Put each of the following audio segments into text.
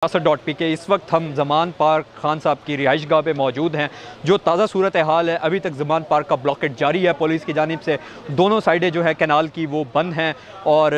.pk इस वक्त हम ज़मान पार्क खान साहब की रिहाइश गाह पर मौजूद हैं। जो ताज़ा सूरत हाल है, अभी तक ज़मान पार्क का ब्लॉकेट जारी है पुलिस की जानिब से। दोनों साइडें जो है कैनाल की वो बंद हैं और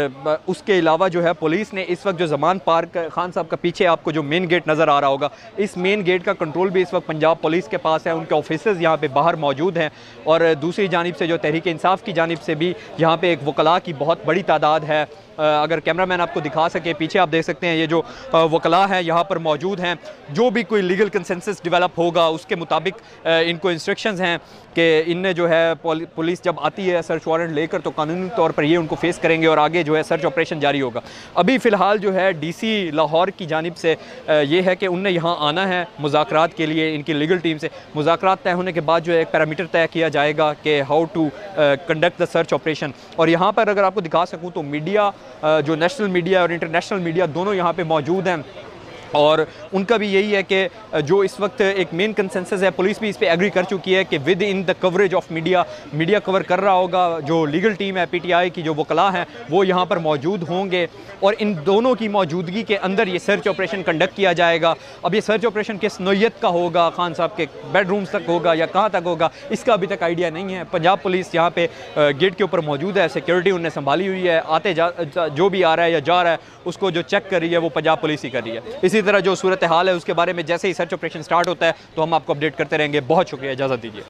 उसके अलावा जो है पुलिस ने इस वक्त जो ज़मान पार्क खान साहब का पीछे आपको जो मेन गेट नज़र आ रहा होगा, इस मेन गेट का कंट्रोल भी इस वक्त पंजाब पुलिस के पास है। उनके ऑफिसर्स यहाँ पर बाहर मौजूद हैं और दूसरी जानिब से जो तहरीक इंसाफ की जानिब से भी यहाँ पर एक वकला की बहुत बड़ी तादाद है। अगर कैमरामैन आपको दिखा सके, पीछे आप देख सकते हैं ये जो वकला हैं यहाँ पर मौजूद हैं। जो भी कोई लीगल कंसेंसस डेवलप होगा उसके मुताबिक इनको इंस्ट्रक्शंस हैं कि इनने जो है पुलिस जब आती है सर्च वारंट लेकर तो कानूनी तौर पर ये उनको फेस करेंगे और आगे जो है सर्च ऑपरेशन जारी होगा। अभी फ़िलहाल जो है डीसी लाहौर की जानिब से ये है कि उनने यहाँ आना है मुज़ाकरात के लिए। इनकी लीगल टीम से मुज़ाकरात तय होने के बाद जो है एक पैरामीटर तय किया जाएगा कि how to conduct the search operation. और यहाँ पर अगर आपको दिखा सकूँ तो मीडिया, जो नेशनल मीडिया और इंटरनेशनल मीडिया दोनों यहाँ पे मौजूद हैं और उनका भी यही है कि जो इस वक्त एक मेन कंसेंसस है, पुलिस भी इस पे एग्री कर चुकी है कि with in the coverage of media cover कर रहा होगा। जो लीगल टीम है पीटीआई की, जो वकला हैं वो यहाँ पर मौजूद होंगे और इन दोनों की मौजूदगी के अंदर ये सर्च ऑपरेशन कंडक्ट किया जाएगा। अब ये सर्च ऑपरेशन किस नौयत का होगा, खान साहब के बेडरूम्स तक होगा या कहाँ तक होगा, इसका अभी तक आइडिया नहीं है। पंजाब पुलिस यहाँ पे गेट के ऊपर मौजूद है, सिक्योरिटी उन्हें संभाली हुई है। आते जो भी आ रहा है या जा रहा है उसको जो चेक कर रही है वो पंजाब पुलिस ही कर रही है। इसी तरह जो सूरत हाल है उसके बारे में जैसे ही सर्च ऑपरेशन स्टार्ट होता है तो हम आपको अपडेट करते रहेंगे। बहुत शुक्रिया, इजाज़त दीजिए।